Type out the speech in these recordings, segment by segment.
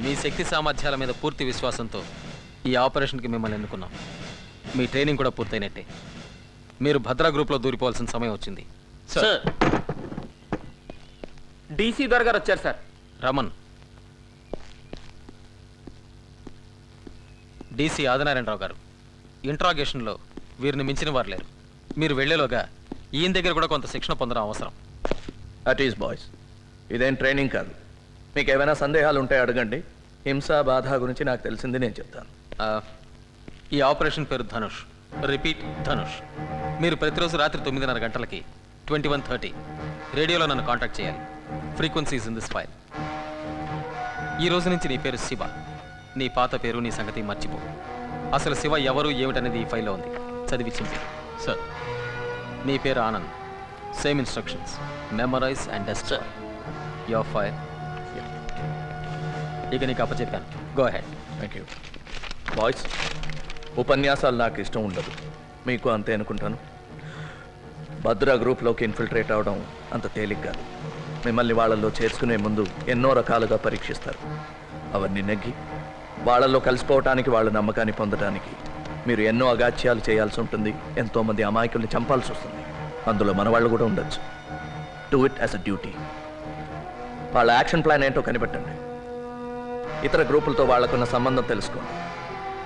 మీ శక్తి సామర్థ్యాల మీద పూర్తి విశ్వాసంతో ఈ ఆపరేషన్కి మిమ్మల్ని ఎన్నుకున్నాం. మీ ట్రైనింగ్ కూడా పూర్తయినట్టే. మీరు భద్రా గ్రూప్లో దూరిపోవాల్సిన సమయం వచ్చింది. సార్, డీసీ దొర గారు వచ్చారు సార్. రమన్, డీసీ ఆదినారాయణరావు గారు, ఇంట్రాగేషన్లో వీరిని మించిన వారు లేరు. మీరు వెళ్లేలోగా ఈయన దగ్గర కూడా కొంత శిక్షణ పొందడం అవసరం. అట్ ఈస్ బాయ్స్, ఇదేం ట్రైనింగ్ కాదు. మీకు ఏమైనా సందేహాలు ఉంటే అడగండి. హింస బాధ గురించి నాకు తెలిసింది నేను చెప్తాను. ఈ ఆపరేషన్ పేరు ధనుష్. రిపీట్, ధనుష్. మీరు ప్రతిరోజు రాత్రి 9:30 గంటలకి 21:30 రేడియోలో నన్ను కాంటాక్ట్ చేయాలి. Frequencies in this file. ఈ రోజు నుంచి నీ పేరు శివ. నీ పాత పేరు, నీ సంగతి మర్చిపో. అసలు శివ ఎవరు ఏమిటనేది ఈ ఫైల్లో ఉంది. చదివి చింపి. సార్, నీ పేరు Anand. Same instructions. Memorize and destroy your file. ఇక నీకు అప్పచెప్పాను. Go ahead. Thank you. Boys, ఉపన్యాసాలు నాకు ఇష్టం ఉండదు. మీకు అంతే అనుకుంటాను. భద్రా గ్రూప్లోకి ఇన్ఫిల్ట్రేట్ అవడం అంత తేలిక కాదు. మిమ్మల్ని వాళ్ళల్లో చేర్చుకునే ముందు ఎన్నో రకాలుగా పరీక్షిస్తారు. అవన్నీ నెగ్గి వాళ్ళల్లో కలిసిపోవటానికి, వాళ్ళ నమ్మకాన్ని పొందడానికి మీరు ఎన్నో అగాత్యాలు చేయాల్సి ఉంటుంది. ఎంతోమంది అమాయకుల్ని చంపాల్సి వస్తుంది. అందులో మన వాళ్ళు కూడా ఉండొచ్చు. Do it as a duty. వాళ్ళ యాక్షన్ ప్లాన్ ఏంటో కనిపెట్టండి. ఇతర గ్రూపులతో వాళ్లకున్న సంబంధం తెలుసుకోండి.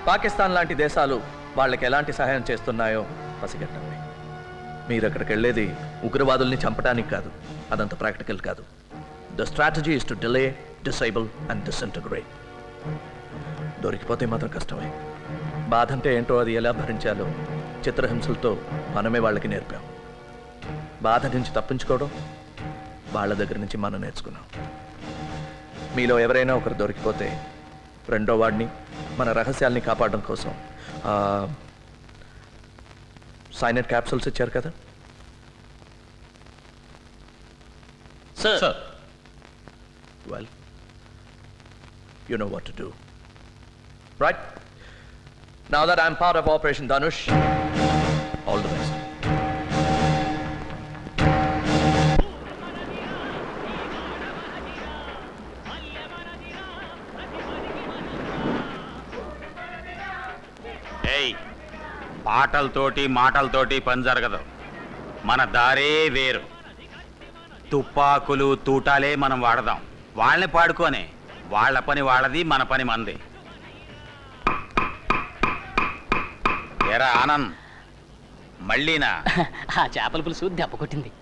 పాకిస్తాన్ లాంటి దేశాలు వాళ్ళకి ఎలాంటి సహాయం చేస్తున్నాయో పసిగట్టండి. మీరు అక్కడికి వెళ్ళేది ఉగ్రవాదుల్ని చంపడానికి కాదు. అదంత ప్రాక్టికల్ కాదు. The strategy is to delay, disable and disintegrate. దొరికిపోతే మాత్రం కష్టమే. బాధ అంటే ఏంటో, అది ఎలా భరించాలో చిత్రహింసలతో మనమే వాళ్ళకి నేర్పాం. బాధ నుంచి తప్పించుకోవడం వాళ్ళ దగ్గర నుంచి మనం నేర్చుకున్నాం. మీలో ఎవరైనా ఒకరు దొరికిపోతే రెండో వాడిని, మన రహస్యాల్ని కాపాడడం కోసం సైనైడ్ క్యాప్సూల్స్ ఇచ్చారు కదా. Sir, well, you know what to do. Right? Now that I'm part of operation Dhanush, all the best. పాటలతోటి మాటలతోటి పని జరగదు. మన దారే వేరు. తుపాకులు తూటాలే మనం వాడదాం. వాళ్ళని పాడుకోనే. వాళ్ళ పని వాళ్ళది, మన పని మనది. ఎరా ఆనంద్, మళ్ళీనా? ఆ చేపల పులుసు దెబ్బ కొట్టింది.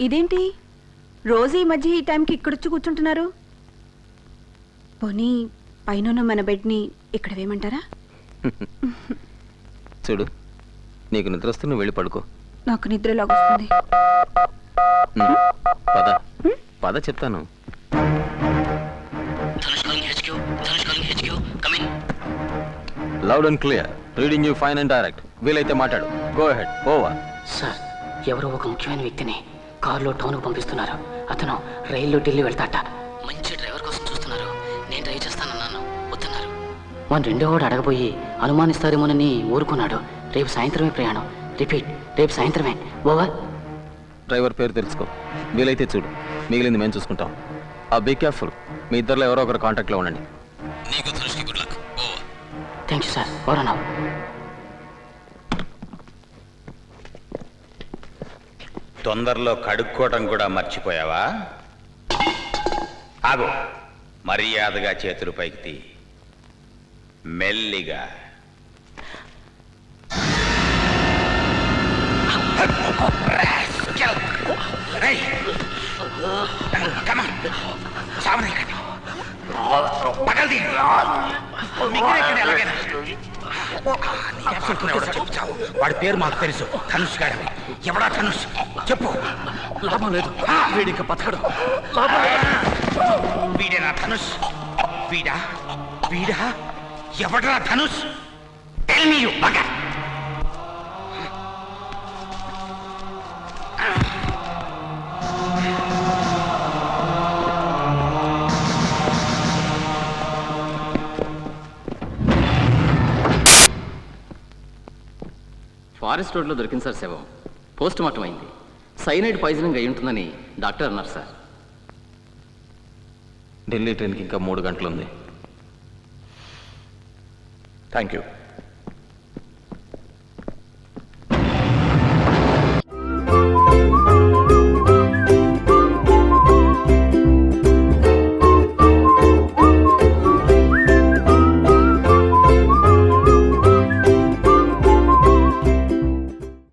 ఇదేంటి రోజు ఈ మధ్య ఈ టైంకి ఇక్కడొచ్చి కూర్చుంటున్నారు? పోనీ పైన మన బెడ్ని ఇక్కడ వేయమంటారా? చూడు, నీకు నిద్ర వస్తే నువ్వు వెళ్ళి పడుకో. నాకు నిద్ర లాగొస్తుంది. పద పద చెప్తాను. Loud and clear. Reading you fine and direct. వీలైతే మాట్లాడు. Go ahead. ఓవర్. సార్, ఎవరో ఒక ముఖ్యమైన వ్యక్తిని కారులో టౌన్కు పంపిస్తున్నారు. అతను రైల్లో ఢిల్లీ వెళ్తాట. మంచి డ్రైవర్ కోసం చూస్తున్నారు. నేను డ్రైవ్ చేస్తానన్నాను, వద్దన్నారు. మన రెండో వాడు అడగబోయి అనుమానిస్తారేమోనని ఊరుకున్నాడు. రేపు సాయంత్రమే ప్రయాణం. రిపీట్, రేపు సాయంత్రమే. ఓవర్. డ్రైవర్ పేరు తెలుసుకో. వీలైతే చూడు. మిగిలింది మేము చూసుకుంటాం. Be careful. మీ ఇద్దరిలో ఎవరో ఒకరు కాంటాక్ట్లో ఉండండి. నీకు ధనుష్కి good luck. Over. Thank you sir. Over అన్నావు. తొందరలో కడుక్కోవటం కూడా మర్చిపోయావా? ఆగు. మర్యాదగా చేతులు పైకి తీ. మెల్లిగా. వాడి పేరు మాకు తెలుసు. ధనుష్ గారు. ఎవడా ధనుష్? చెప్పు. లాభం లేదు, వీడికి బతకడు. వీడేనా ధనుష్? వీడా? వీడా? ఎవడరా Dhanush? Tell me you bugger. Forest రోడ్లో దొరికింది సార్ శవం. పోస్ట్ మార్టం అయింది. సైనైడ్ పాయిజనింగ్ అయి ఉంటుందని డాక్టర్ అన్నారు సార్. ఢిల్లీ ట్రైన్కి ఇంకా 3 గంటలు ఉంది. Thank you.